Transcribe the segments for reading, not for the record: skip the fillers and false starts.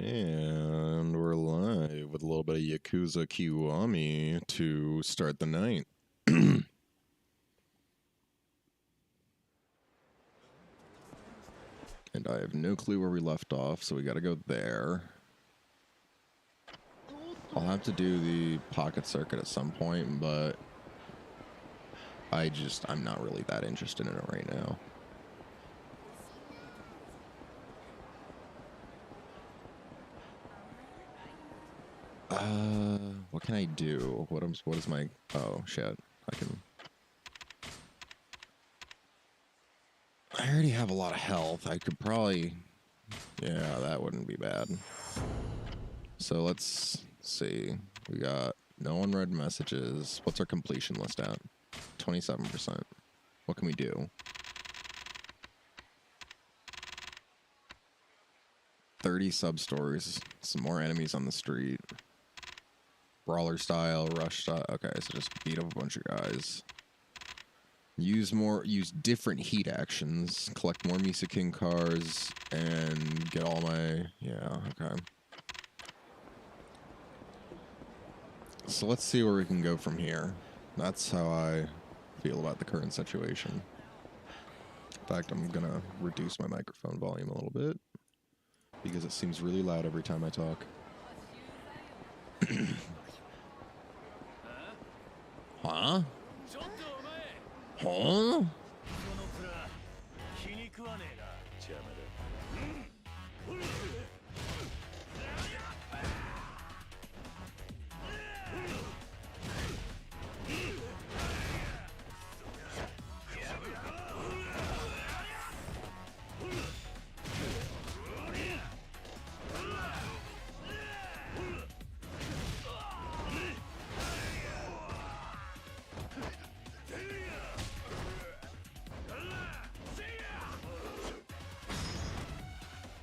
And we're live with a little bit of Yakuza Kiwami to start the night. And I have no clue where we left off, so we gotta go there. I'll have to do the pocket circuit at some point, but I'm not really that interested in it right now. What can I do? What is my... Oh, shit. I already have a lot of health. I could probably... Yeah, that wouldn't be bad. So let's see. We got no unread messages. What's our completion list at? 27%. What can we do? 30 sub-stories. Some more enemies on the street. Brawler style, rush style. Okay, so just beat up a bunch of guys. Use different heat actions. Collect more Misa King cars. And get all my... Yeah, okay. So let's see where we can go from here. That's how I feel about the current situation. In fact, I'm gonna reduce my microphone volume a little bit because it seems really loud every time I talk. Huh? Huh?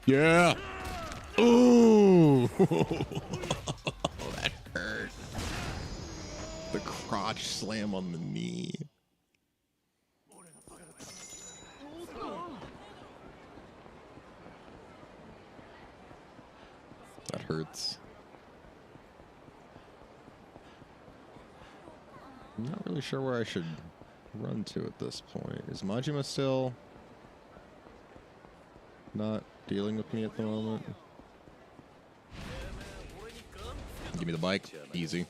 Yeah. Ooh. That hurt. The crotch slam on the knee. That hurts. I'm not really sure where I should run to at this point. Is Majima still not dealing with me at the moment? Give me the bike. Easy.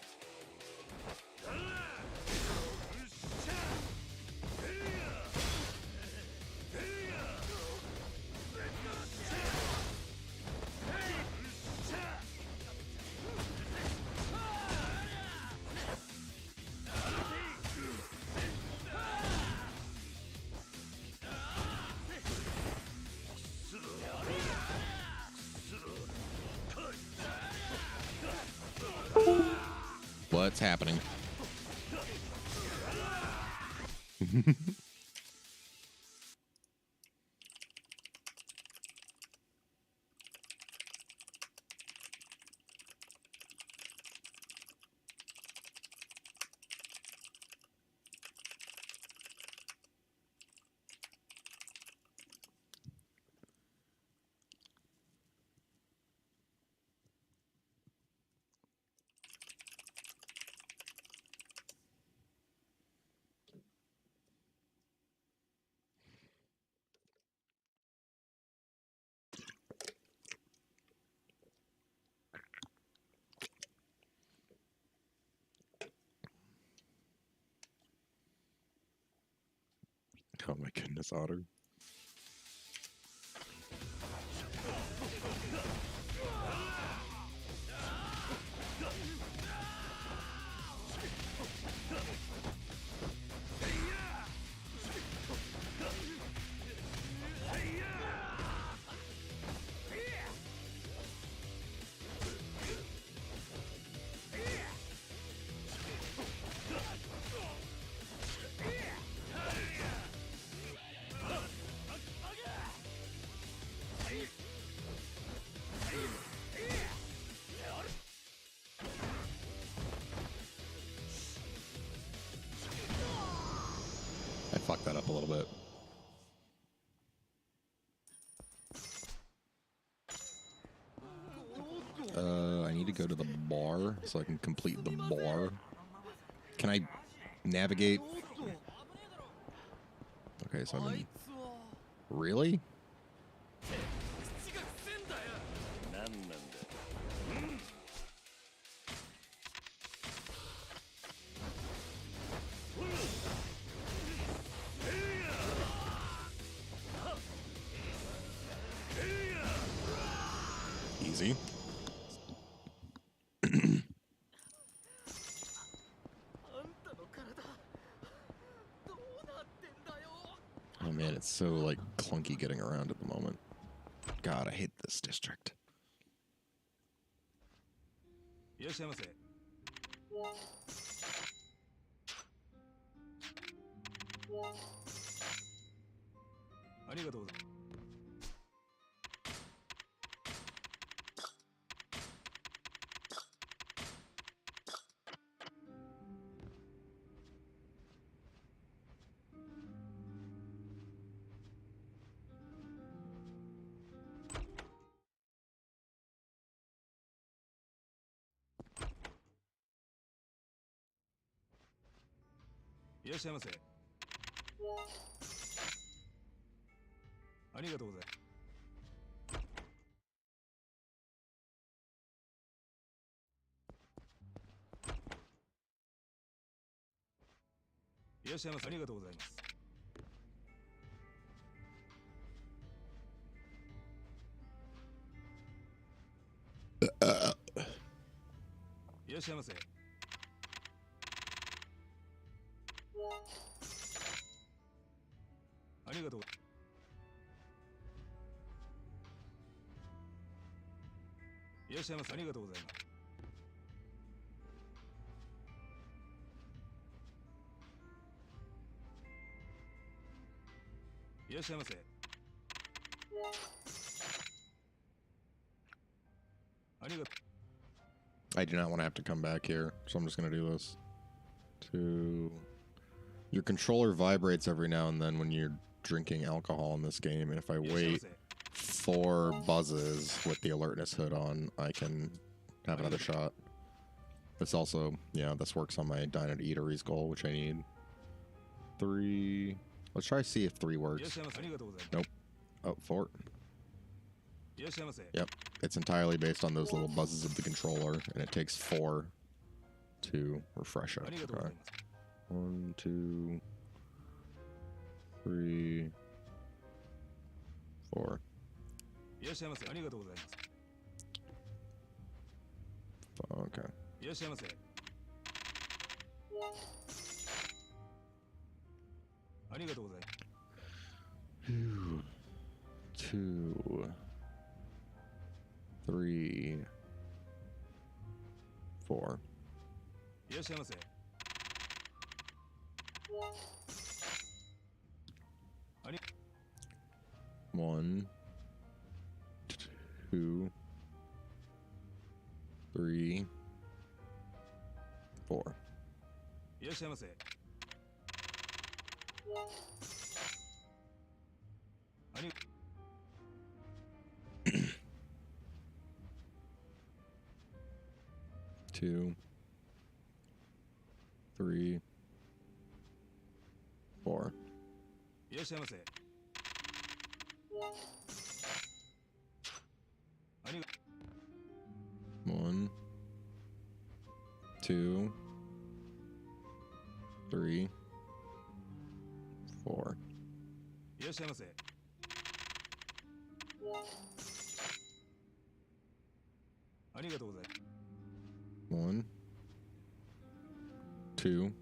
What's happening? Oh my goodness, Otter. go to the bar so I can complete the bar. Can I navigate? Okay, so I'm in... Really? Easy. Oh man, it's so like clunky getting around at the moment. God, I hate this district. I do not want to have to come back here, so I'm just going to do this. Your controller vibrates every now and then when you're drinking alcohol in this game, and if I wait 4 buzzes with the alertness hood on, I can have another shot. This also, yeah, this works on my Dine at Eateries goal, which I need 3. Let's try to see if 3 works. Nope. Oh, 4. Yep. It's entirely based on those little buzzes of the controller, and it takes 4 to refresh it. Okay. 1, 2, 3, 4. Okay. 2, 3, 4. 1, 2, 3, 4. 2, 3, 4. 1, 2, 3, 4. 1, 2,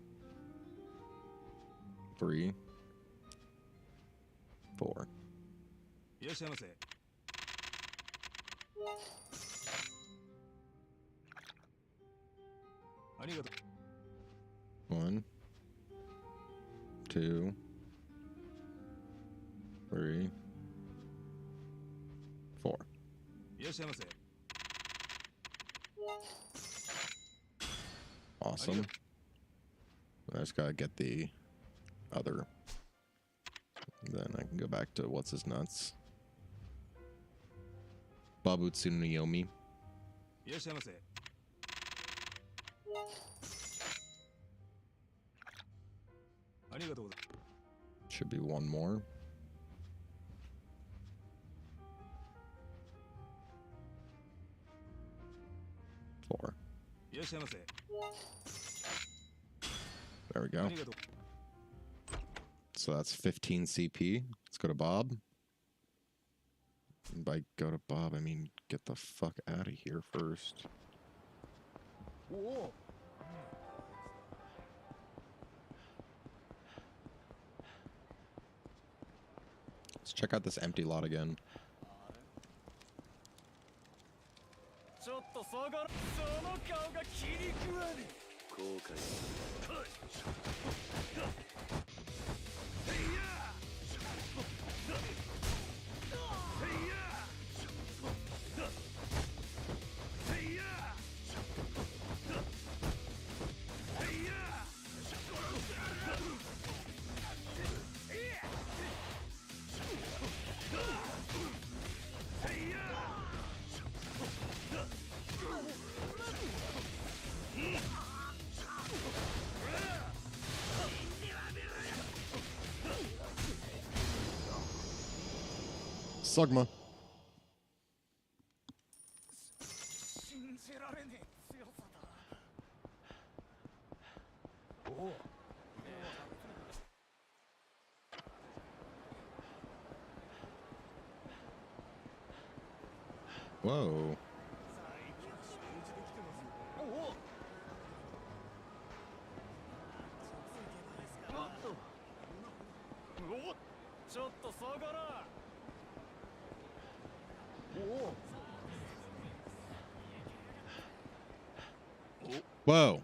3, 4. 1, 2, 3, 4. Awesome. I just gotta get the other. Then I can go back to what's his nuts. Babutsu no Yomi. Should be one more. Four. There we go. So that's 15 CP. Let's go to Bob. And by go to Bob, I mean get the fuck out of here first. Whoa. Let's check out this empty lot again. Sugma. Whoa. Whoa.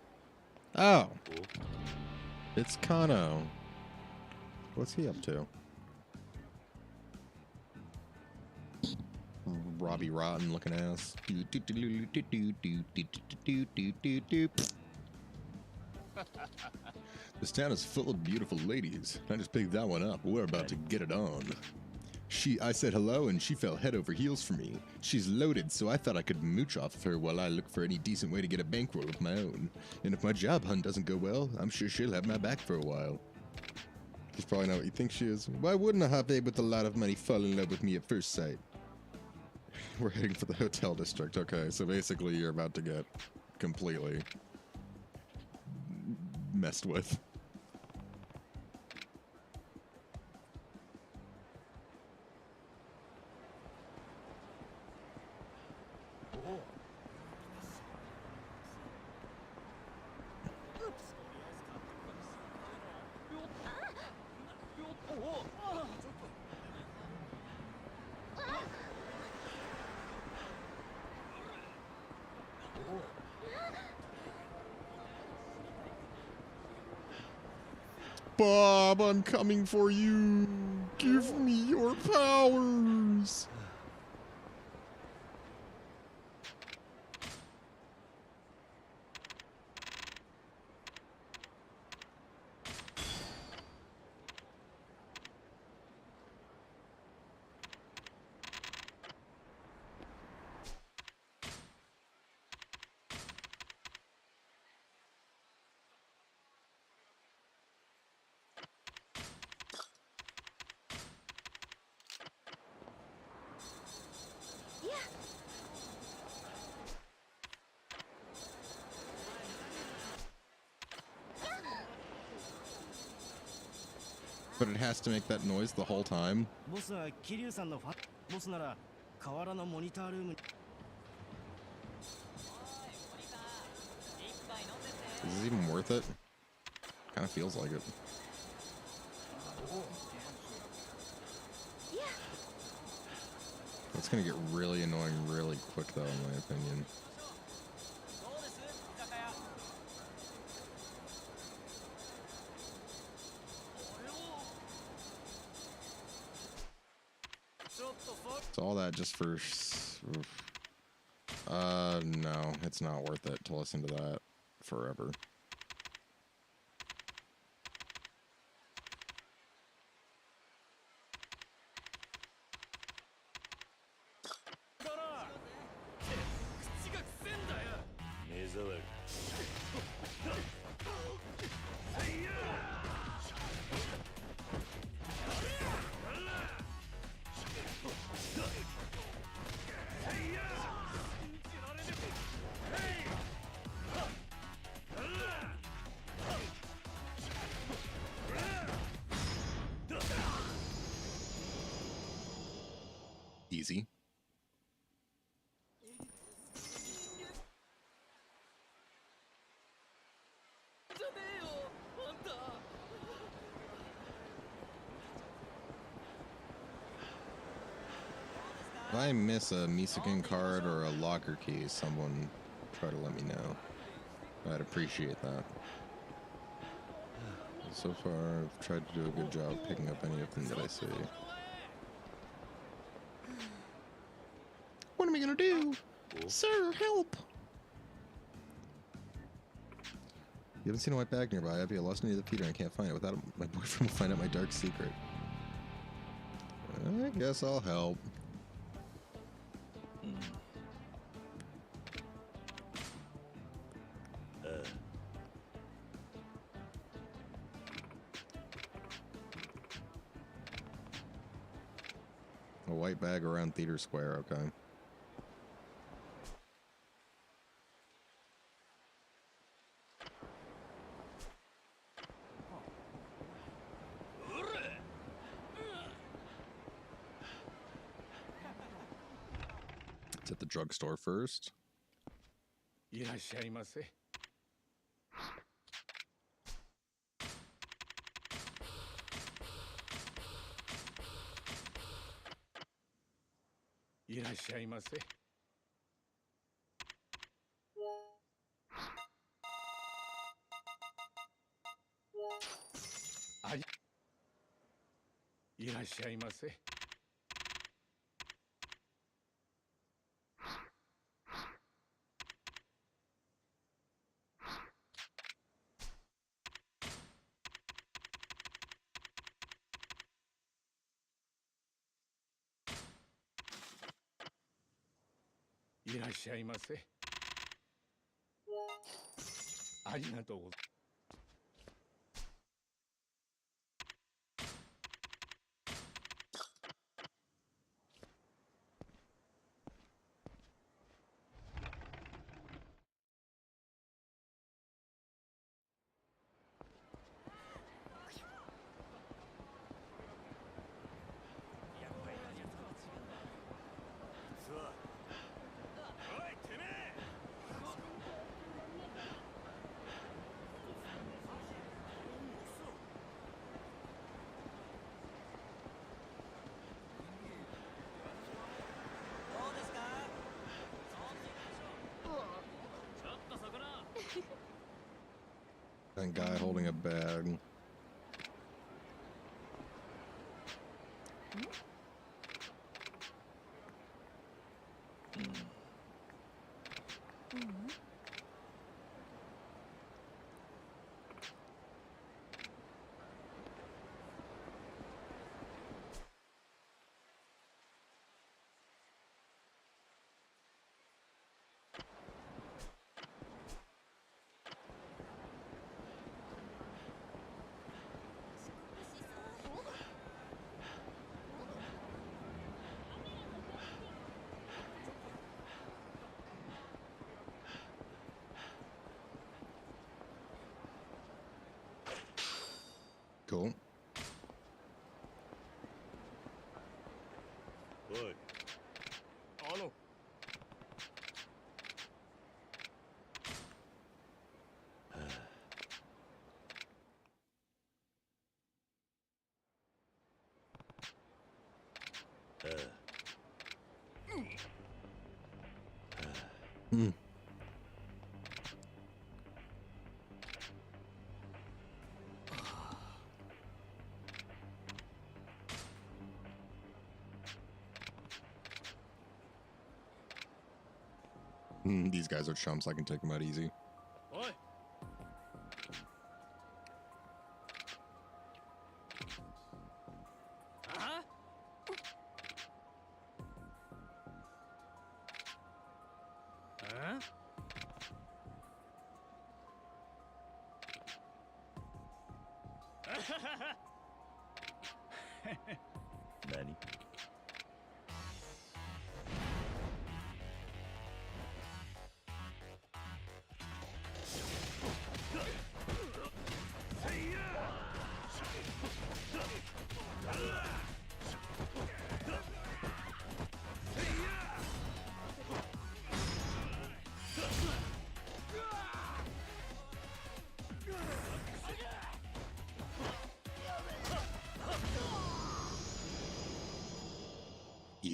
Oh. It's Kano. What's he up to? Robbie Rotten looking ass. This town is full of beautiful ladies. I just picked that one up. We're about to get it on. I said hello and she fell head over heels for me. She's loaded, so I thought I could mooch off of her while I look for any decent way to get a bankroll of my own. And if my job hunt doesn't go well, I'm sure she'll have my back for a while. She's probably not what you think she is. Why wouldn't a hot babe with a lot of money fall in love with me at first sight? We're heading for the hotel district. Okay, so basically you're about to get completely messed with. Bob, I'm coming for you. Give me your powers. But it has to make that noise the whole time. Is this even worth it? Kind of feels like it. It's gonna get really annoying really quick though, in my opinion. So all that just for... no, it's not worth it to listen to that forever. Easy. If I miss a Misakin card or a locker key, someone try to let me know. I'd appreciate that. So far, I've tried to do a good job picking up any of them that I see. What am I gonna do? Sir, help! You haven't seen a white bag nearby. I've lost near the feeder and I can't find it. Without it, my boyfriend will find out my dark secret. I guess I'll help. A white bag around Theater Square, okay. It's at the drugstore first. いらっしゃいませ。いらっしゃいませ。あい、いらっしゃいませ。いらっしゃいませ。ありがとうございます。That guy holding a bag. Cool. おい。あの。Hmm. These guys are chumps. I can take them out easy. おい。あ？あ？何？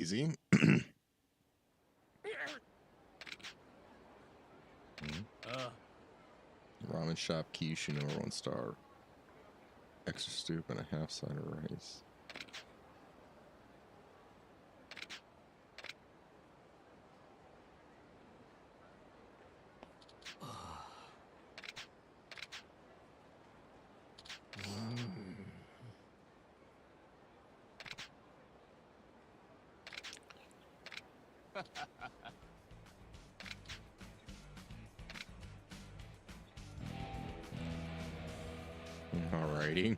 easy. Ramen shop, quiche, number 1 star. Extra soup and a half side of rice. Alrighty.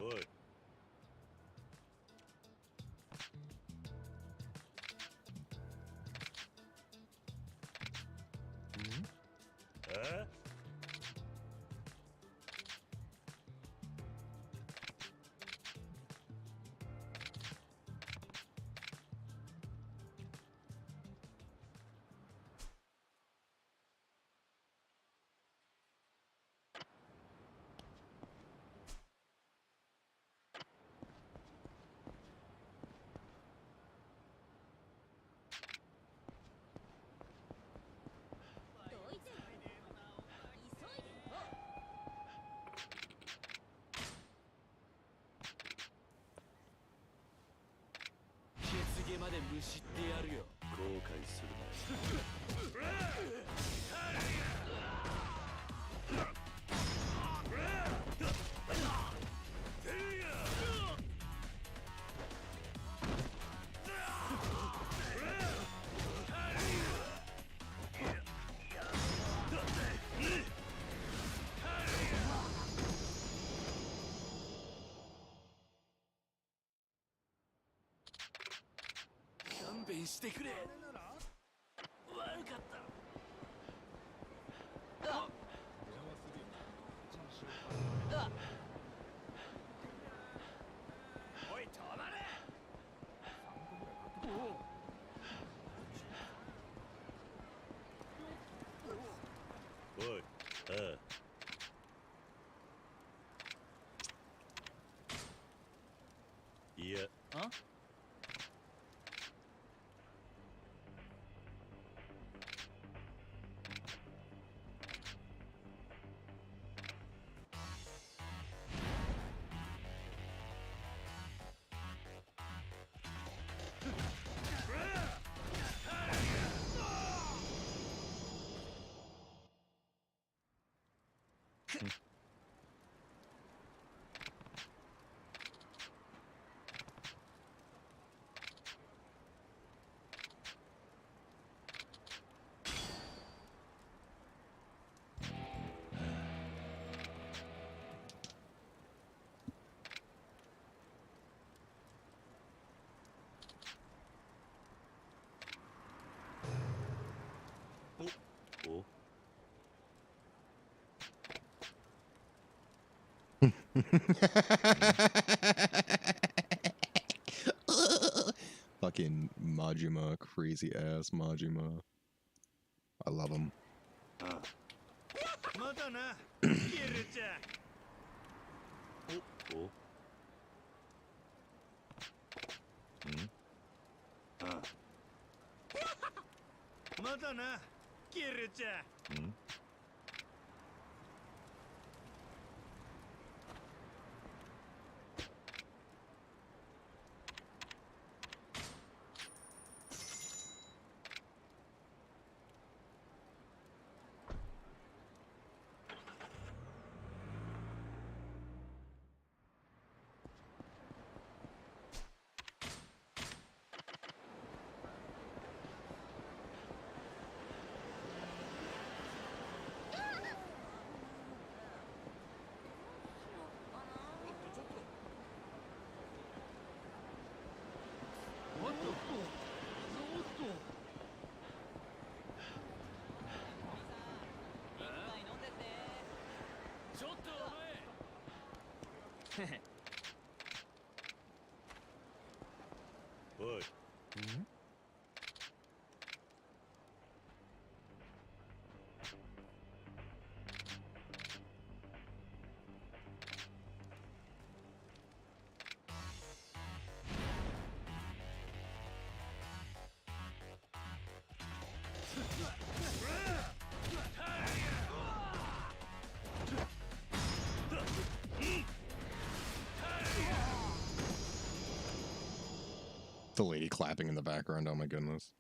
Oi. Yeah. Huh? Oh. Fucking Majima, crazy ass Majima. I love him. Oh. おい。The lady clapping in the background, oh my goodness.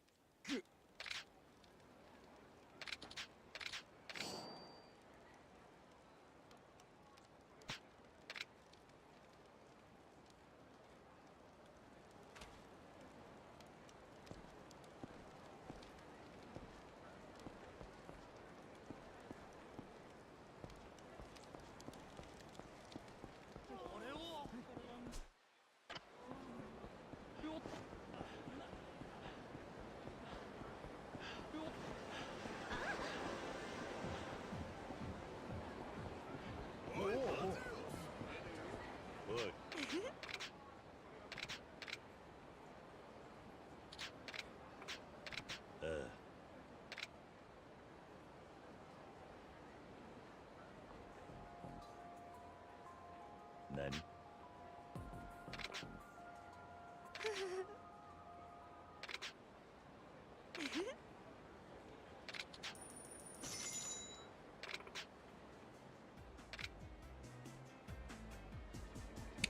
何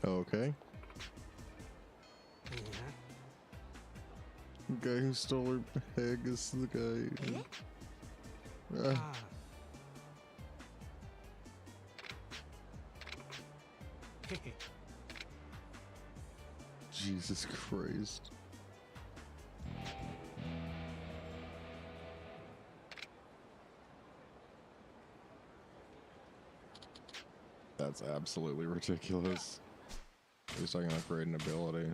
？Okay. The guy who stole her peg is the guy. Jesus Christ. That's absolutely ridiculous. At least I can upgrade an ability.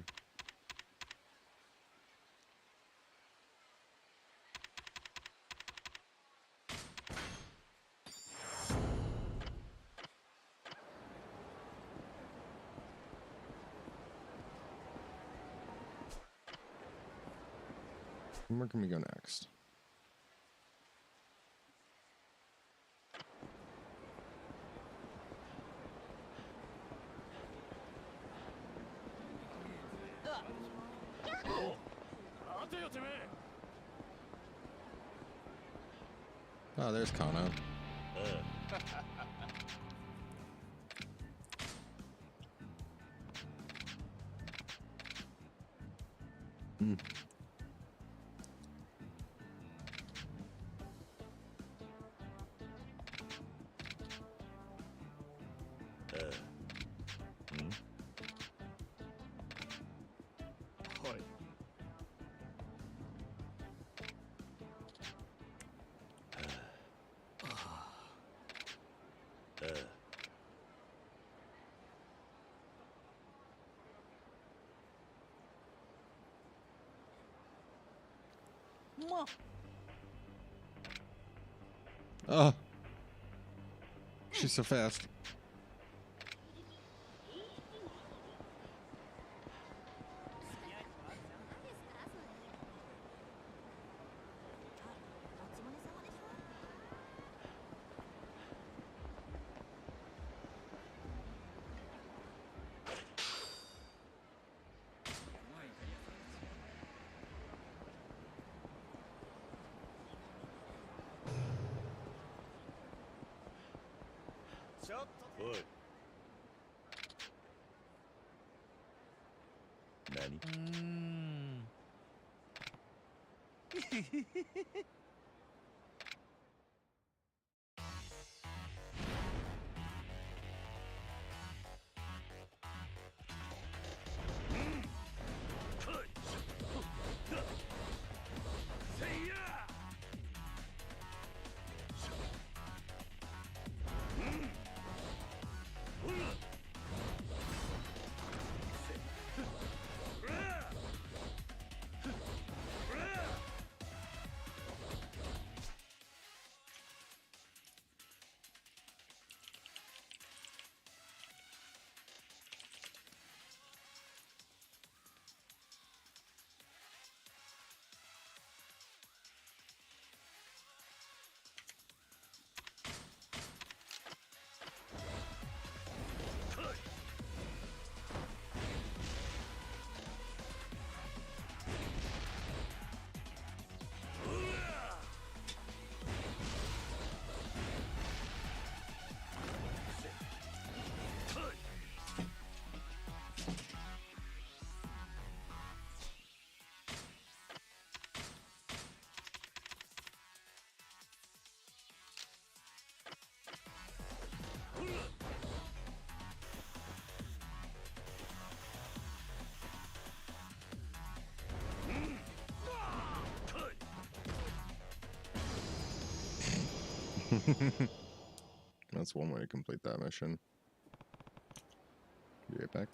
Where can we go next? Oh, there's Kana. Oh, she's so fast.おい。何？ That's one way to complete that mission. Be right back.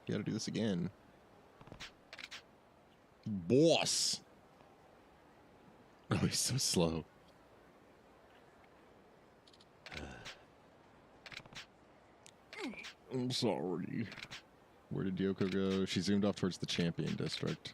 Gotta do this again. Boss! Oh, he's so slow. I'm sorry. Where did Yoko go? She zoomed off towards the champion district.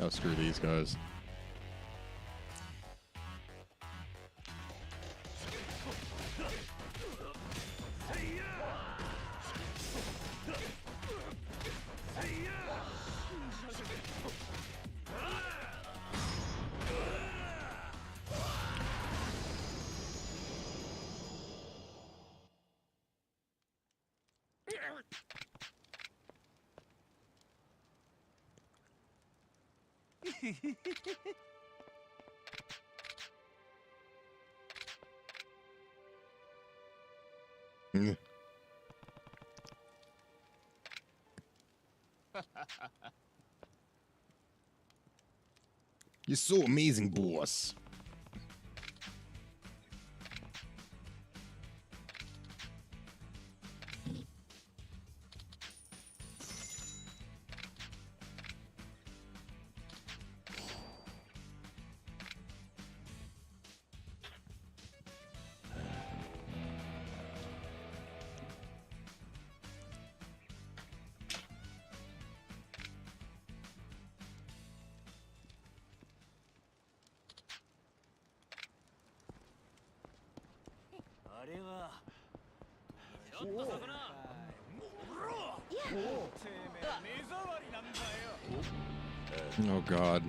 Oh, screw these guys. You're so amazing, boss. Oh, God.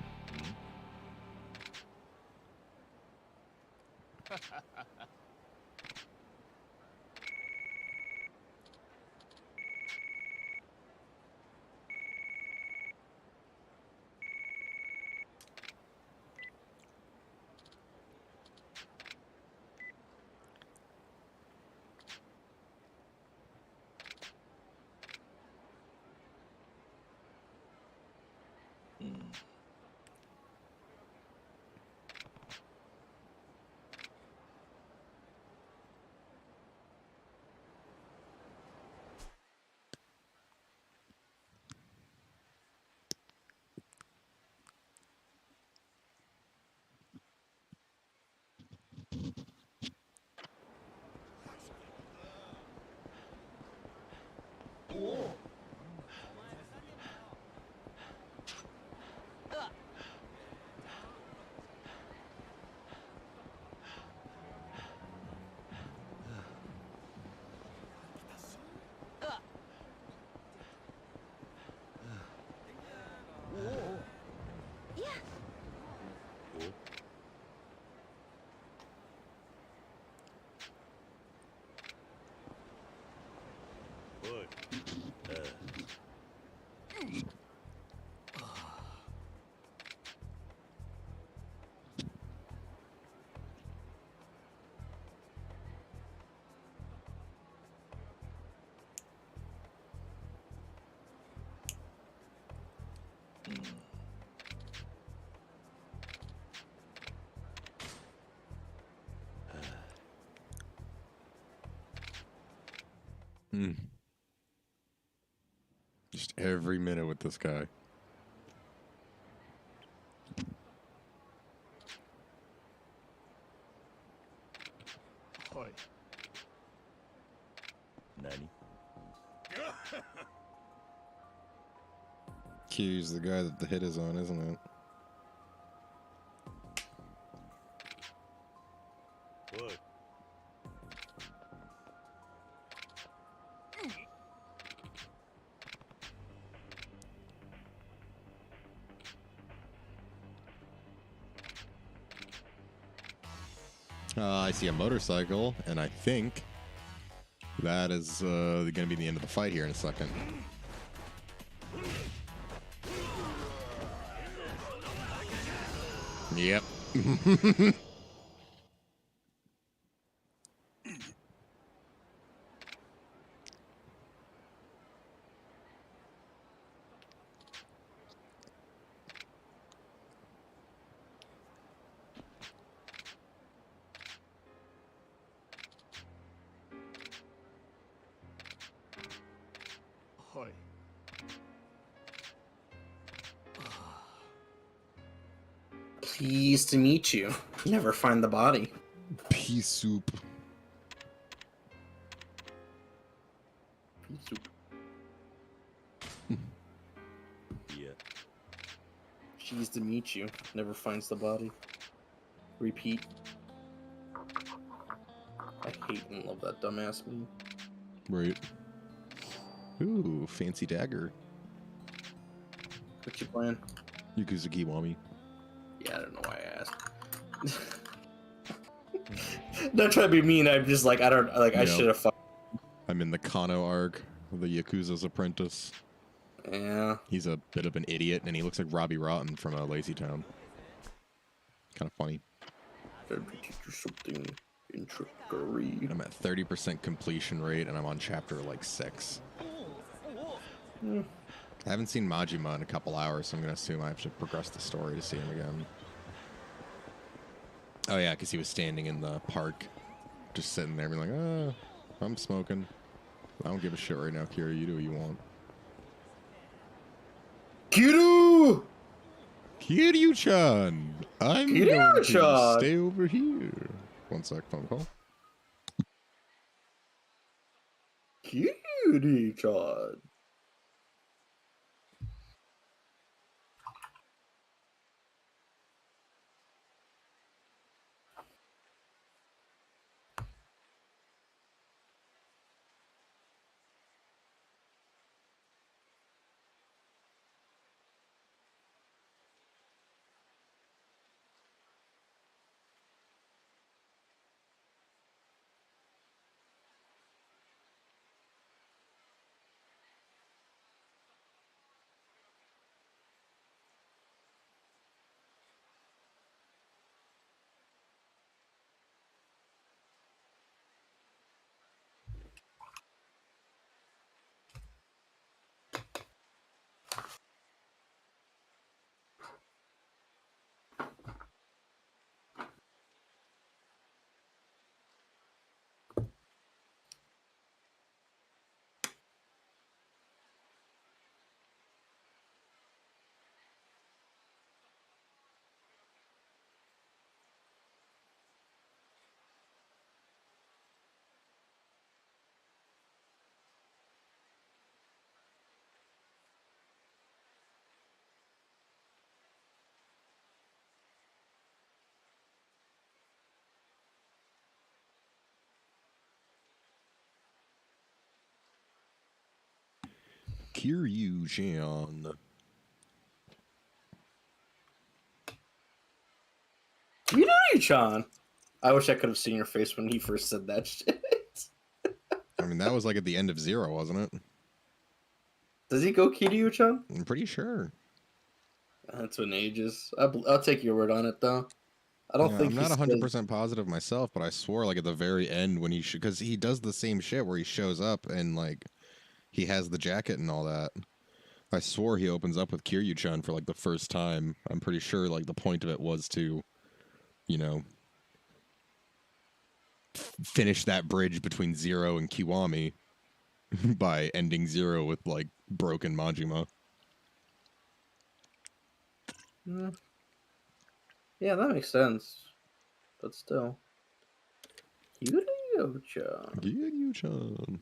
Just every minute with this guy. Oi. Nani? Q's the guy that the hit is on, isn't it? What? I see a motorcycle, and I think that is going to be the end of the fight here in a second. Yep. Oi. Pleased to meet you. Never find the body. Pea soup. Yeah. Pleased to meet you. Never finds the body. Repeat. I hate and love that dumbass meme. Right. Ooh, fancy dagger. What you playing? Yakuza Kiwami. Yeah, I don't know why I asked. Don't try to be mean. I'm just like, I don't, like, I Yeah. should have I'm in the Kano arc, the Yakuza's apprentice. Yeah. He's a bit of an idiot, and he looks like Robbie Rotten from Lazy Town. Kind of funny. Gotta teach you something in trickery. I'm at 30% completion rate, and I'm on chapter like 6. I haven't seen Majima in a couple hours, so I'm gonna assume I have to progress the story to see him again. Oh yeah, because he was standing in the park, just sitting there, being like, I'm smoking. I don't give a shit right now, Kira. You do what you want. Kiru! Kiryu-chan! I'm going to Kiryu-chan! stay over here. One sec, phone call. Kiryu-chan. Kiryu-chan. Kiryu-chan! I wish I could have seen your face when he first said that shit. I mean, that was like at the end of Zero, wasn't it? Does he go Kiryu-chan? I'm pretty sure. That's been ages. I'll take your word on it, though. I don't Yeah, think I'm not he 100% positive myself, but I swore like at the very end when he because he does the same shit where he shows up and like he has the jacket and all that. I swore he opens up with Kiryu-chan for like the first time. I'm pretty sure like the point of it was to, you know, finish that bridge between Zero and Kiwami. by ending Zero with like broken Majima. Yeah, that makes sense. But still. Yuryu-chan. Gyuryu-chan.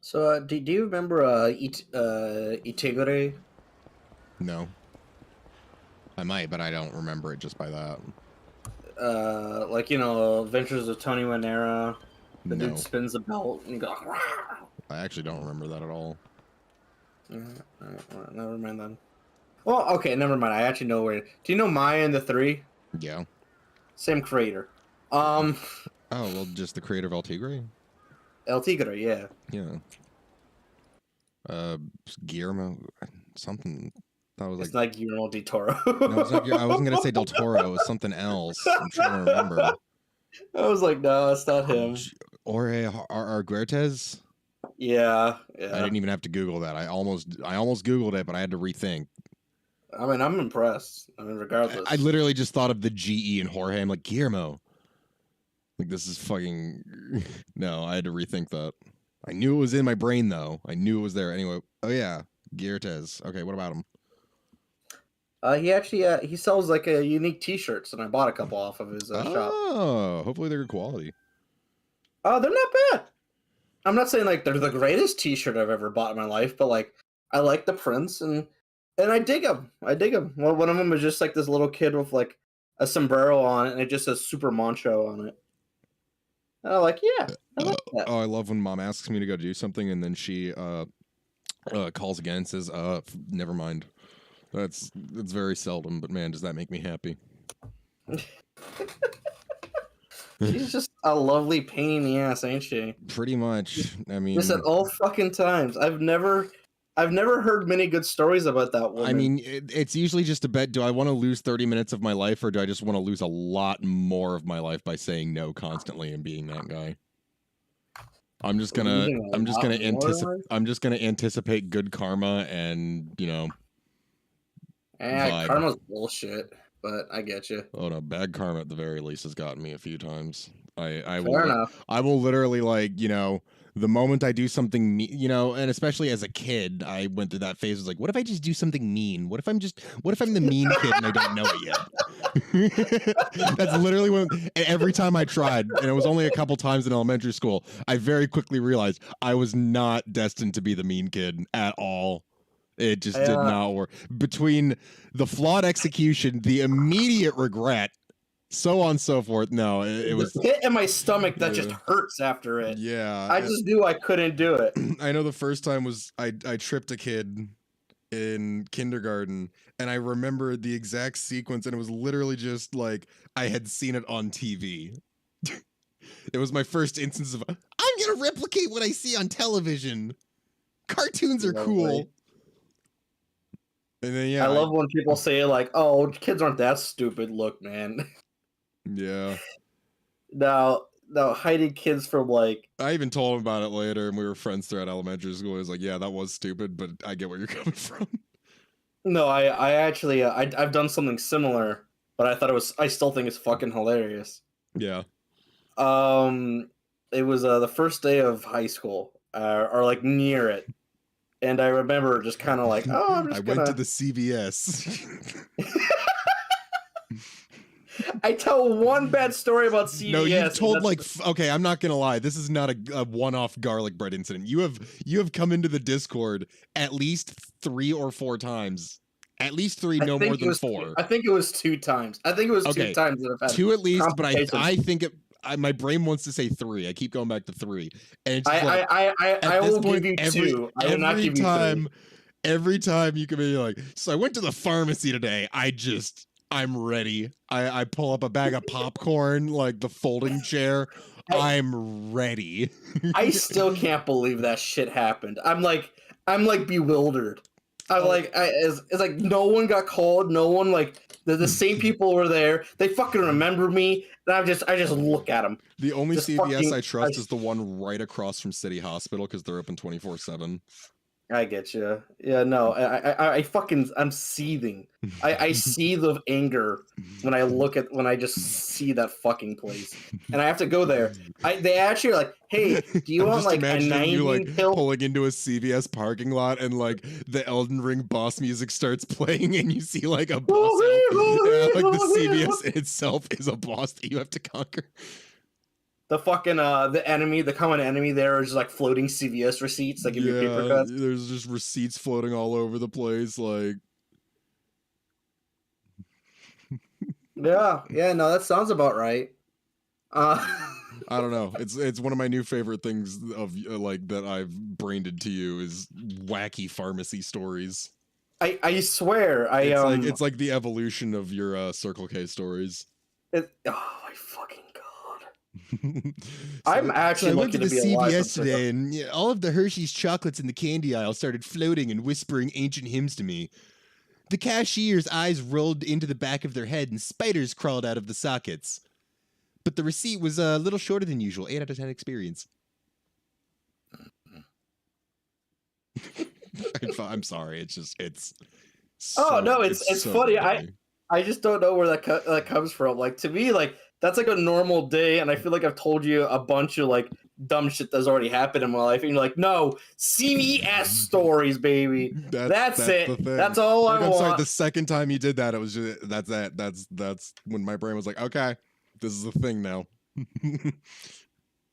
So, do you remember Itegure? No. I might, but I don't remember it just by that. Like, you know, Adventures of Tony Manera. The No. dude spins the belt and you go, "Rah!" I actually don't remember that at all. Well, never mind then. Well, okay, never mind. I actually know where. Do you know Maya and the Three? Yeah. Same creator. Oh, well, just the creator of El Tigre? El Tigre, yeah. Yeah. Guillermo, something. That was It's like. not Guillermo del Toro. No, it's not. I wasn't gonna say Del Toro. It was something else. I'm trying to remember. I was like, no, it's not him. Jorge Arguertes. Yeah, I yeah. didn't even have to Google that. I almost Googled it, but I had to rethink. I mean, I'm impressed. I mean, regardless. I literally just thought of the GE and Jorge. I'm like, Guillermo. Like, this is fucking. No, I had to rethink that. I knew it was in my brain, though. I knew it was there. Anyway, oh yeah, Guertes. Okay, what about him? He actually he sells like a unique T-shirts, and I bought a couple off of his shop. Oh, hopefully they're good quality. Oh, they're not bad. I'm not saying like they're the greatest T-shirt I've ever bought in my life, but like I like the prints and I dig them. I dig them. Well, one of them is just like this little kid with like a sombrero on it, and it just says Super Mancho on it. And I'm like, yeah, I like that. Oh, I love when mom asks me to go do something and then she calls again and says, never mind. That's very seldom, but man, does that make me happy. She's just a lovely pain in the ass, ain't she? Pretty much. I mean, Just at all fucking times. I've never heard many good stories about that woman. I mean, it's usually just a bet. Do I want to lose 30 minutes of my life, or do I just want to lose a lot more of my life by saying no constantly and being that guy? I'm just gonna anticipate good karma and, you know. Karma's bullshit, but I get you. Oh no, bad karma at the very least has gotten me a few times. I Fair enough. I will literally, like, you know, the moment I do something, you know, and especially as a kid, I went through that phase. Was like, what if I just do something mean? What if I'm the mean kid and I don't know it yet? That's literally when every time I tried, and it was only a couple times in elementary school, I very quickly realized I was not destined to be the mean kid at all. It just did not work. Between the flawed execution, the immediate regret, so on and so forth. No, it was the pit in my stomach that just hurts after it. Yeah, I just knew I couldn't do it. I know the first time was I tripped a kid in kindergarten, and I remember the exact sequence, and it was literally just like I had seen it on TV. It was my first instance of I'm gonna replicate what I see on television. Cartoons are cool. And then, yeah, I love when people say like, "Oh, kids aren't that stupid." Look, man. Yeah. Now, hiding kids from like. I even told him about it later, and we were friends throughout elementary school. He was like, "Yeah, that was stupid, but I get where you're coming from." No, I actually I've done something similar, but I still think it's fucking hilarious. Yeah. It was the first day of high school, or like near it. And I remember just kind of like, oh, I'm just went to the CVS. I tell one bad story about CVS. No, you've told like okay, I'm not gonna lie. This is not a one-off garlic bread incident. You have come into the Discord at least 3 or 4 times. At least 3, no more than 4. I think it was 2 times. I think it was 2 times that I've had 2 at least, but I think my brain wants to say 3. I keep going back to 3, and it's I will give you 2. I will not give you 3. Every time you can be like, so I went to the pharmacy today. I just I'm ready. I pull up a bag of popcorn, like the folding chair. I'm ready. I still can't believe that shit happened. I'm like bewildered. I'm like, it's like no one got called. No one like the same people were there. They fucking remember me, and I just look at them. The only Just CVS fucking- I trust is the one right across from City Hospital because they're open 24/7. I get you. Yeah, no, I fucking, I'm seething. I seethe of anger when I just see that fucking place, and I have to go there. They actually are like, hey, do you I'm want just like a imagining 90 you like pill? pulling into a CVS parking lot and like the Elden Ring boss music starts playing and you see like a boss yeah, like the CVS itself is a boss that you have to conquer. The fucking the common enemy there is like floating CVS receipts that give you paper cuts. There's just receipts floating all over the place. Like, Yeah, no, that sounds about right. I don't know. It's one of my new favorite things of like that I've brained to you is wacky pharmacy stories. I swear It's like the evolution of your Circle K stories. oh my fucking god. So, I'm actually I went lucky to the be alive CVS for today, and all of the Hershey's chocolates in the candy aisle started floating and whispering ancient hymns to me. The cashier's eyes rolled into the back of their head, and spiders crawled out of the sockets. But the receipt was a little shorter than usual. 8 out of 10 experience. I'm sorry. It's. Oh So, no, it's so funny. funny. I just don't know where that comes from. Like to me, like that's like a normal day, and I feel like I've told you a bunch of like dumb shit that's already happened in my life, and you're like, no, CVS stories, baby. That's it. The thing. That's all I I'm want. sorry. The second time you did that, it was just that's when my brain was like, okay, this is a thing now.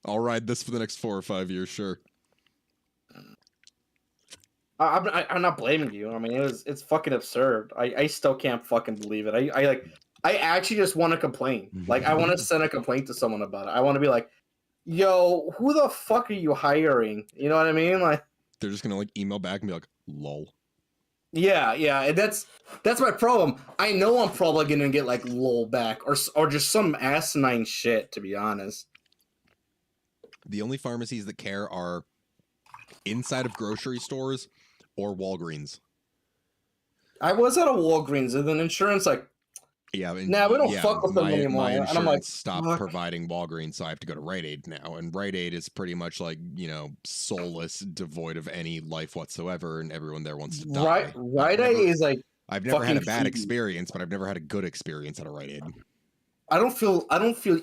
I'll ride this for the next 4 or 5 years, sure. I'm not blaming you. I mean, it's fucking absurd. I still can't fucking believe it. I actually just want to complain. Like I want to send a complaint to someone about it. I want to be like, yo, who the fuck are you hiring? You know what I mean? Like They're just gonna like email back and be like, lol. yeah, and that's my problem. I know I'm probably gonna get like lol back or just some asinine shit. To be honest, The only pharmacies that care are inside of grocery stores or Walgreens. I was at a Walgreens and then insurance like, Yeah, nah, we don't fuck with them anymore. My And insurance I'm like, stopped fuck. providing Walgreens, so I have to go to Rite Aid now. And Rite Aid is pretty much like, soulless, devoid of any life whatsoever, and everyone there wants to die. Rite Aid is like. I've never had a fucking bad creepy. experience, but I've never had a good experience at a Rite Aid. I don't feel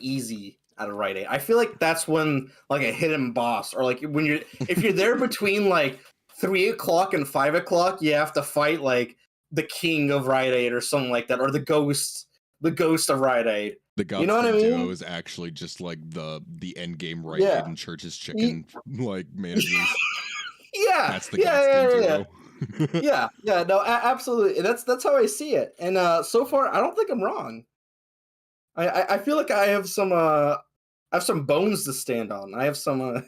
easy at a Rite Aid. I feel like that's when like a hidden boss or like when if you're there between like 3 o'clock and 5 o'clock, you have to fight like the king of Rite Aid or something like that, or the ghost of Rite Aid. The Godspeed You know what I mean? Duo is actually just like the end game Rite Yeah. Aid and Church's Chicken like managers. Yeah, That's the Godspeed Duo. yeah, no, absolutely. That's how I see it. And so far, I don't think I'm wrong. I feel like I have some bones to stand on. I have some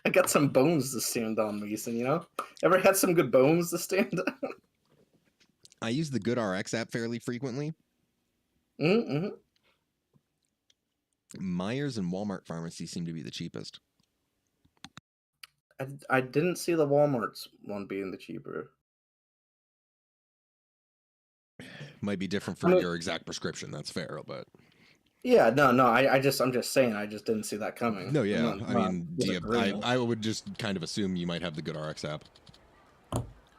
I got some bones to stand on, Mason, you know? Ever had some good bones to stand on? I use the Good RX app fairly frequently. Mm-hmm. Myers and Walmart pharmacy seem to be the cheapest. I didn't see the Walmart's one being the cheaper. Might be different for your exact prescription, that's fair, but Yeah, no, I'm just saying, I just didn't see that coming. no, yeah. I mean, I would just kind of assume you might have the Good RX app.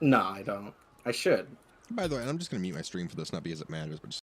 No, I don't. I should. By the way, I'm just gonna mute my stream for this, not because it matters, but just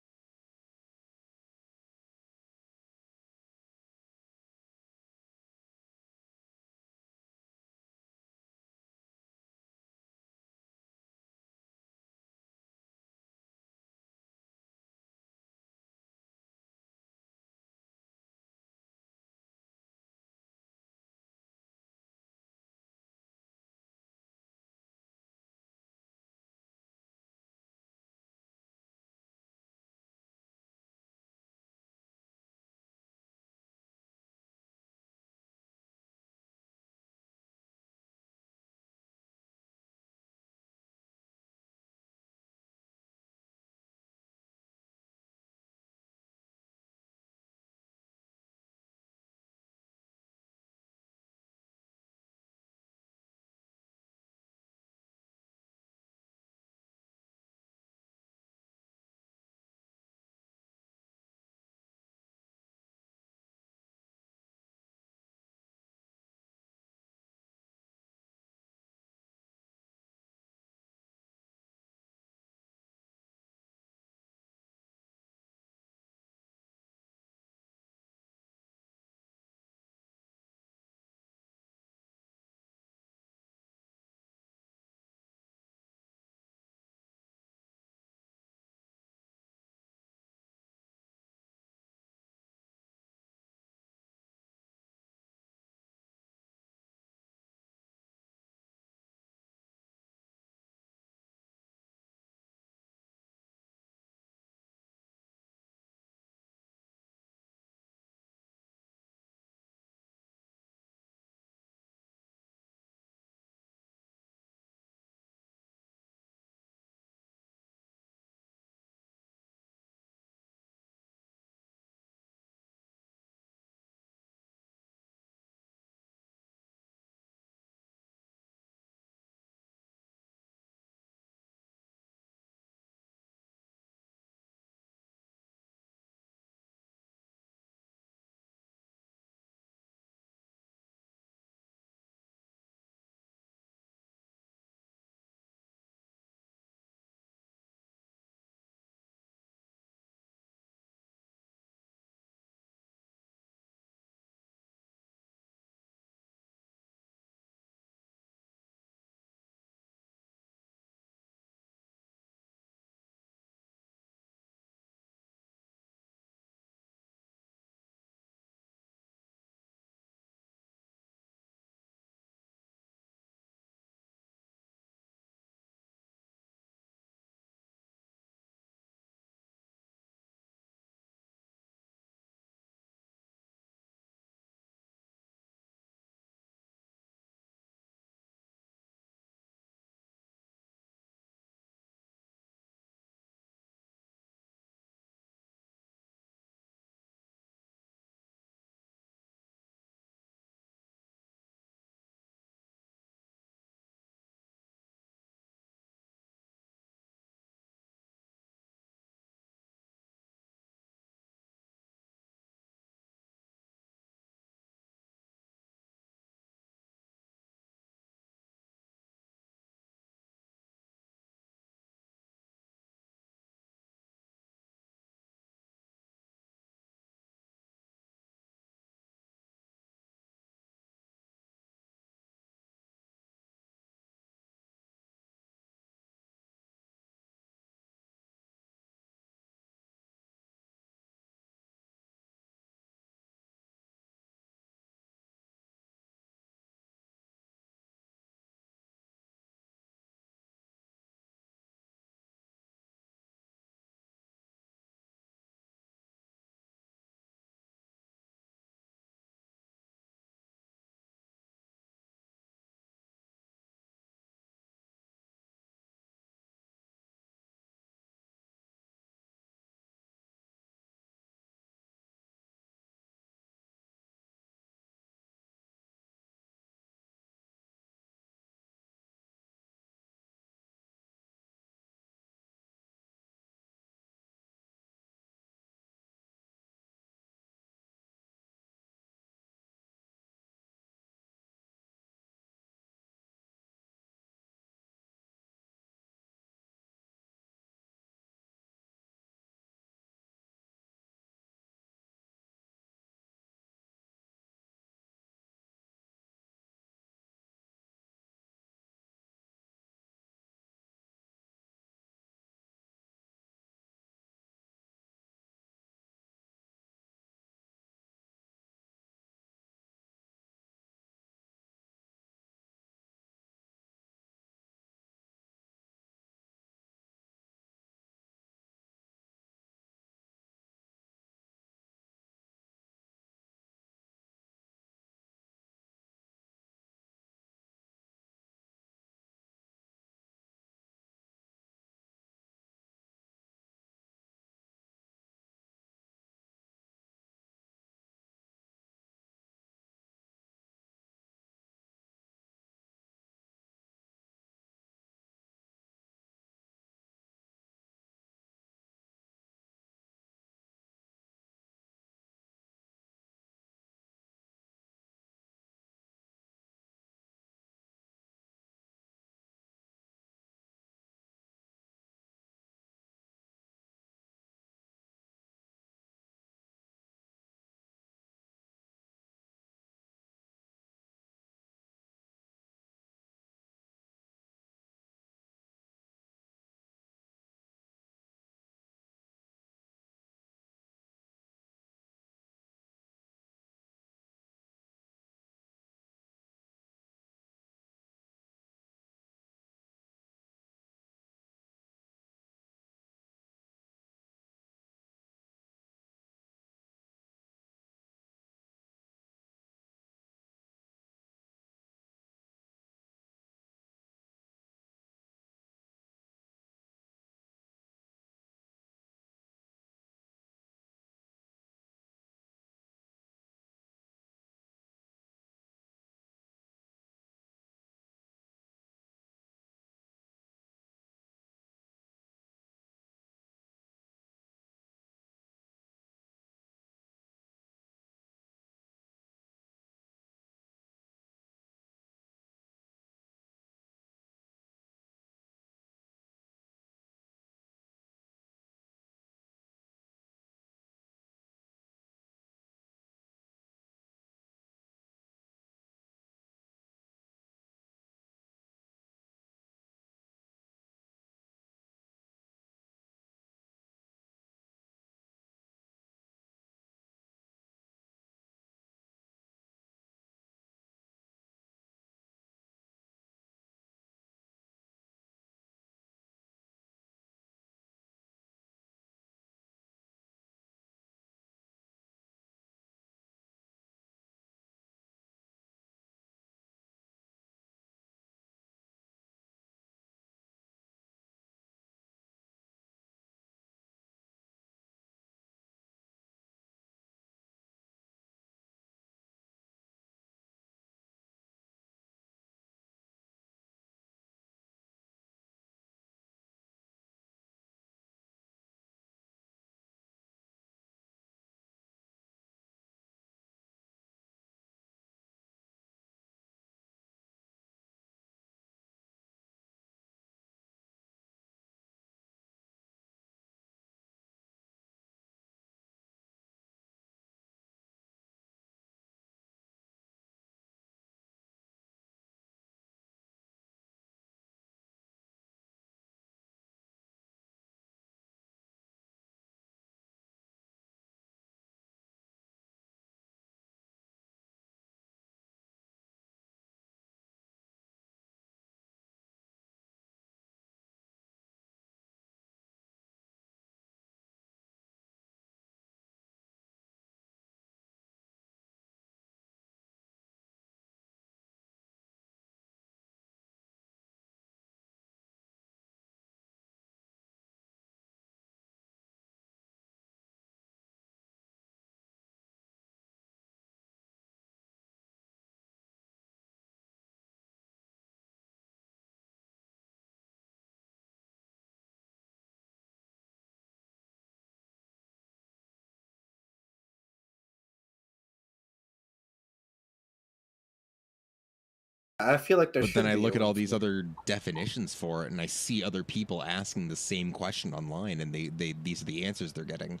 I feel like there But should then I be look a at all word these for it. other definitions for it, and I see other people asking the same question online, and these are the answers they're getting.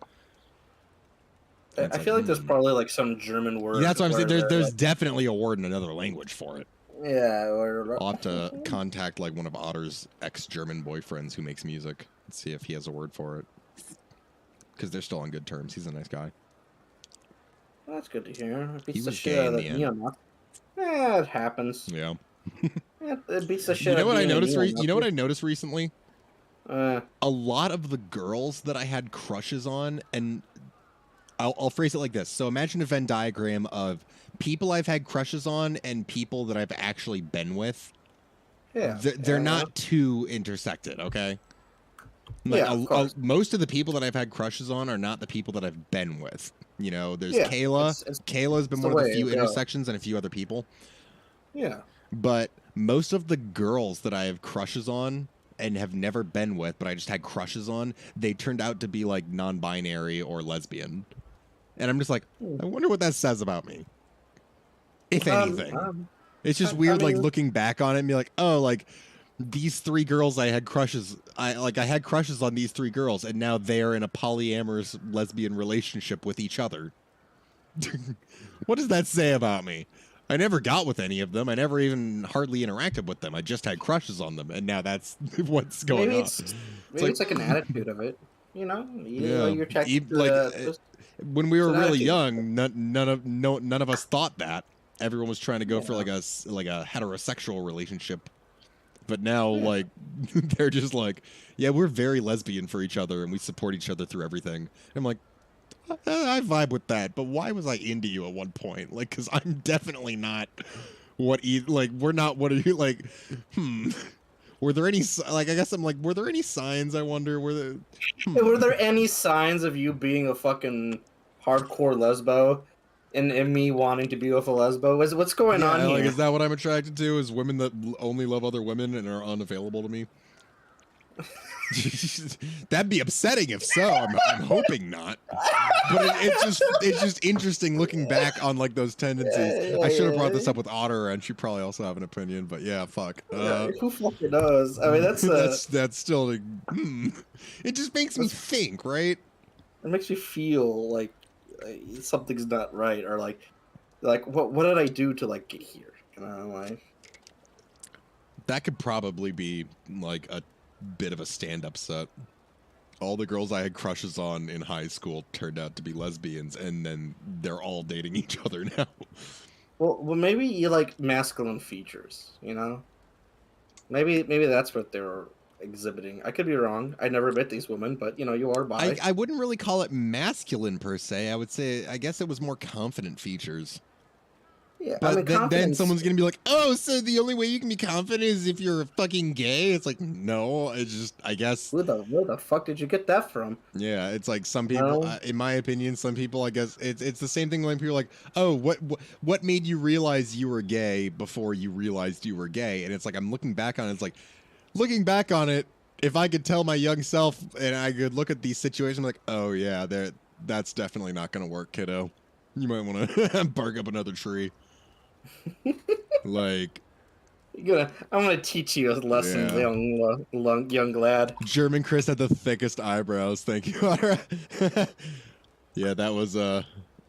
And it's I feel like there's hmm. probably like some German word. Yeah, that's what I'm saying. where they're There's like, definitely a word in another language for it. yeah, or I'll have to contact like one of Otter's ex-German boyfriends who makes music and see if he has a word for it. Because they're still on good terms. He's a nice guy. that's good to hear. It beats He the was shit gay out in of the that end. neo-Nazi. It happens. Yeah. It beats the shit You know out what of I being a noticed? neo-Nazi. You know what I noticed recently? Uh, A lot of the girls that I had crushes on, and I'll phrase it like this. So imagine a Venn diagram of people I've had crushes on and people that I've actually been with. yeah. They're yeah, not too intersected, okay? Like Yeah, of course. most of the people that I've had crushes on are not the people that I've been with. You know, there's Yeah, Kayla. it's Kayla's been the one of the way few it goes. intersections and a few other people. Yeah. But most of the girls that I have crushes on and have never been with, but I just had crushes on, they turned out to be like non-binary or lesbian. And I'm just like, I wonder what that says about me. If anything. It's just weird, like mean, looking back on it and be like, oh, like these three girls I had crushes. I had crushes on these three girls, and now they're in a polyamorous lesbian relationship with each other. What does that say about me? I never got with any of them. I never even hardly interacted with them. I just had crushes on them, and now that's what's going maybe on. it's like an attitude of it. You know, Yeah, you're attracted to like just, when we were an really attitude. young, none of us thought that. Everyone was trying to go for Yeah. like a heterosexual relationship, but now Yeah. like they're just like, yeah, we're very lesbian for each other and we support each other through everything. I'm like, I vibe with that, but why was I into you at one point? Like, because I'm definitely not like we're not. What are you like? Were there any like? I guess I'm like, were there any signs? I wonder. Were there any signs of you being a fucking hardcore lesbo, and me wanting to be with a lesbo? What's going on like, here? is that what I'm attracted to? Is women that only love other women and are unavailable to me? That'd be upsetting if so. I'm hoping not. But it's just interesting looking back on like those tendencies. I should have brought this up with Otter, and she'd probably also have an opinion. But yeah, fuck. Who fucking knows? I mean, that's that's still. It just makes me think, right? It makes me feel like something's not right, or like what did I do to like get here? You know, like That could probably be like a bit of a stand-up set. All the girls I had crushes on in high school turned out to be lesbians, and then they're all dating each other now. well, maybe you like masculine features, you know? Maybe that's what they were exhibiting. I could be wrong. I never met these women, but you know, you are bi. I wouldn't really call it masculine per se. I would say, I guess it was more confident features. Yeah, But I mean, then confidence. someone's gonna be like, "Oh, so the only way you can be confident is if you're fucking gay?" It's like, no, it's just, I guess, Where the fuck did you get that from? yeah. It's like some people, No. in my opinion, some people, I guess, it's the same thing when people are like, "Oh, what made you realize you were gay before you realized you were gay?" And it's like I'm looking back on it. It's like looking back on it. If I could tell my young self and I could look at these situations, I'm like, "Oh yeah, that's definitely not gonna work, kiddo. You might want to bark up another tree." Like, I'm gonna teach you a lesson, Yeah. young lad. German Chris had the thickest eyebrows. Thank you, Otter. Yeah, that was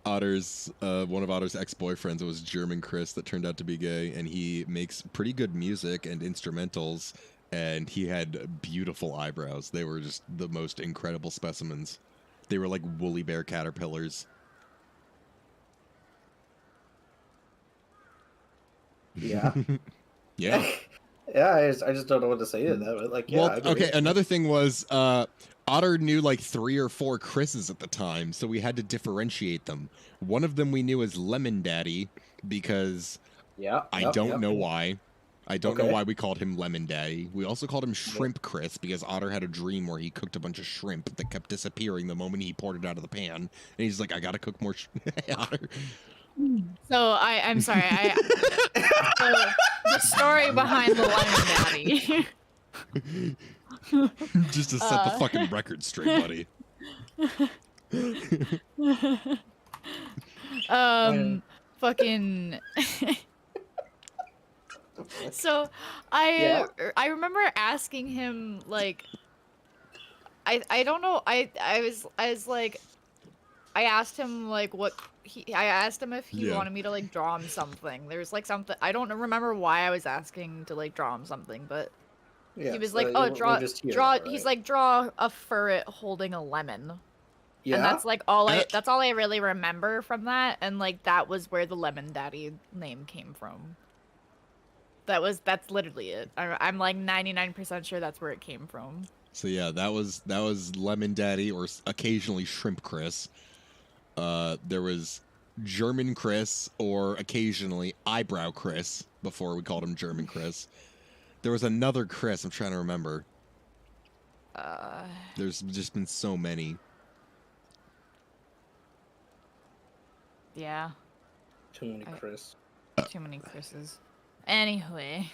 Otter's one of Otter's ex-boyfriends. It was German Chris that turned out to be gay, and he makes pretty good music and instrumentals, and he had beautiful eyebrows. They were just the most incredible specimens. They were like woolly bear caterpillars. Yeah. Yeah. Yeah, I just don't know what to say to that. But like, yeah, Well, I agree. okay. Another thing was Otter knew like 3 or 4 Chris's at the time, so we had to differentiate them. One of them we knew as Lemon Daddy because I don't know why. I don't know why we called him Lemon Daddy. We also called him Shrimp Chris because Otter had a dream where he cooked a bunch of shrimp that kept disappearing the moment he poured it out of the pan, and he's like, "I gotta cook more." Otter. So I'm sorry. So the story behind the Lemon Daddy. Just to set the fucking record straight, buddy. Fucking. So Yeah. I remember asking him like I don't know I was like I asked him like what I asked him if he Yeah. wanted me to like draw him something. There's like something I don't remember why I was asking to like draw him something, but Yeah. he was like, "Oh, we're just here, draw." right? He's like, "Draw a ferret holding a lemon." Yeah. And that's like all Uh, that's all I really remember from that, and like that was where the Lemon Daddy name came from. That's literally it. I'm like 99% sure that's where it came from. So yeah, that was Lemon Daddy, or occasionally Shrimp Chris. There was German Chris, or occasionally Eyebrow Chris, before we called him German Chris. There was another Chris, I'm trying to remember. There's just been so many. Yeah, Too many Chris. too many Chris's. Anyway,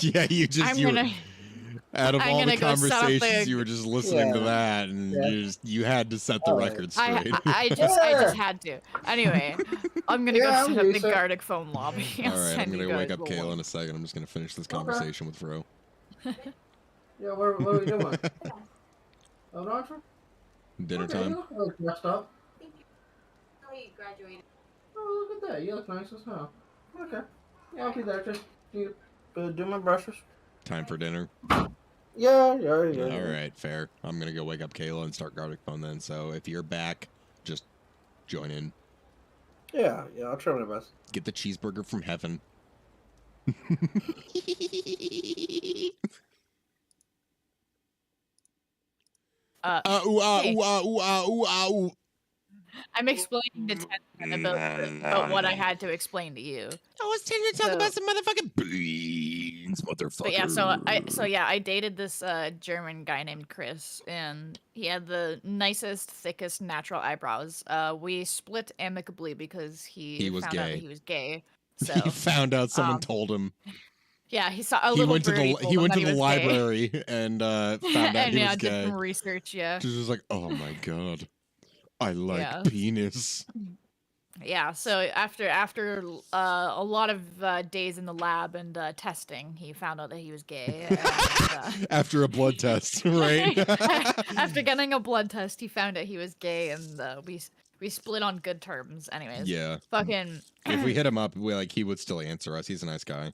Yeah, you just I'm gonna. out of I'm all the gonna go set up conversations, the- you were just listening to Yeah. that, and Yeah. you had to set the Oh. record straight. I just had to. Anyway, I'm gonna Yeah, go I'm set up the used to it. Gardic phone lobby. I'll All right, I'm send gonna you wake guys up the Kayla link. in a second. I'm just gonna finish this Okay. conversation with Ro. Yeah, what are we doing? Oh, no, Dinner okay, time. You look like dressed up. I graduated. Oh, look at that. You look nice as hell. Okay. Yeah, I'll be there. Just do my brushes. Time for dinner. Yeah. All right, fair. I'm gonna go wake up Kayla and start Garlic Phone then. So if you're back, just join in. Yeah, I'll try my best. Get the cheeseburger from heaven. Ooh. I'm explaining to Ted about what I had to explain to you. I was trying to talk So- about some motherfucking beans, motherfucker. But yeah, I dated this German guy named Chris, and he had the nicest, thickest natural eyebrows. We split amicably because he was found out gay. that he was gay. So He found out someone um, told him. yeah, he saw a He little went to birdie the told him that he was gay. library and found out And he yeah, was did gay. some research. Yeah, Just was like, oh my god, I like Yeah. penis. yeah. So after a lot of days in the lab and testing, he found out that he was gay. And, After a blood test, right? after getting a blood test, he found out he was gay, and we split on good terms. Anyways, Yeah. fucking. If we hit him up, he would still answer us. He's a nice guy.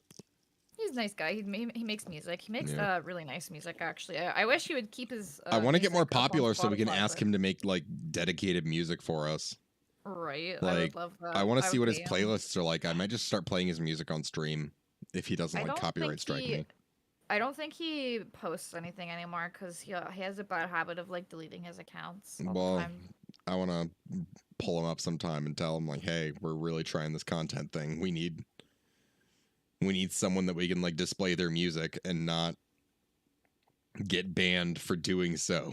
He's a nice guy. He makes music. He makes Yeah. really nice music. Actually, I wish he would keep his. I want to get more music up on popular so we can Spotify, ask but- him to make like dedicated music for us. Right. I Like, would love that. I want to see what would his pay him. playlists are like. I might just start playing his music on stream if he doesn't I like don't copyright think strike he- me. I don't think he posts anything anymore because he has a bad habit of like deleting his accounts all Well, the time. I want to pull him up sometime and tell him like, hey, we're really trying this content thing. We need someone that we can like display their music and not get banned for doing so.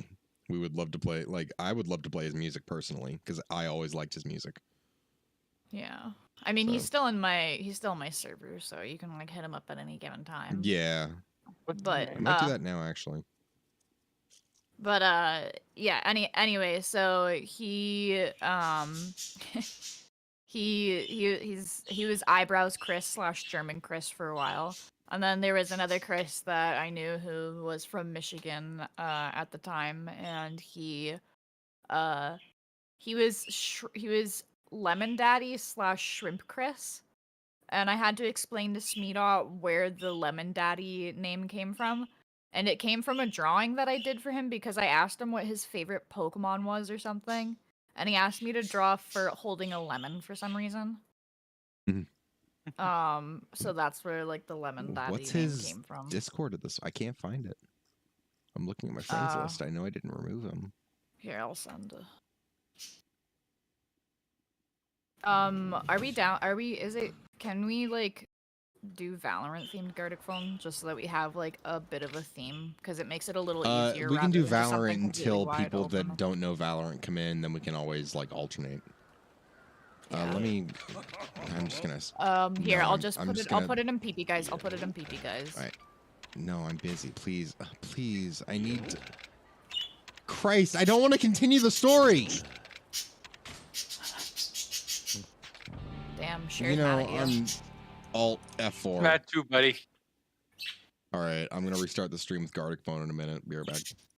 We would love to play, I would love to play his music personally because I always liked his music. Yeah. I mean, So- he's still in my server, so you can like hit him up at any given time. Yeah, But I might do that now actually. yeah. Anyway, so he he was eyebrows Chris / German Chris for a while, and then there was another Chris that I knew who was from Michigan at the time, and he was Lemon Daddy / Shrimp Chris, and I had to explain to Smeedot where the Lemon Daddy name came from. And it came from a drawing that I did for him because I asked him what his favorite Pokemon was or something. And he asked me to draw for holding a lemon for some reason. Mhm. So that's where like the Lemon Daddy What's name his came from. Discord of this? I can't find it. I'm looking at my friends list. I know I didn't remove him. Here, I'll send. Are we down? Can we like do Valorant themed Gardic phone just so that we have like a bit of a theme because it makes it a little easier. We can do rather than just something Valorant completely until wide people that open. don't know Valorant come in. Then we can always like alternate. Yeah. Let me. I'm just gonna. Here, No, I'll just I'm put just it. I'll gonna- put it in PP, guys. I'll put it in PP, guys. Alright. No, I'm busy. Please, please. I need. To... Christ! I don't want to continue the story. Damn, shared You know, mad at you. Alt F4. Matt too, buddy. All right, I'm gonna restart the stream with Gartic phone in a minute. Be right back.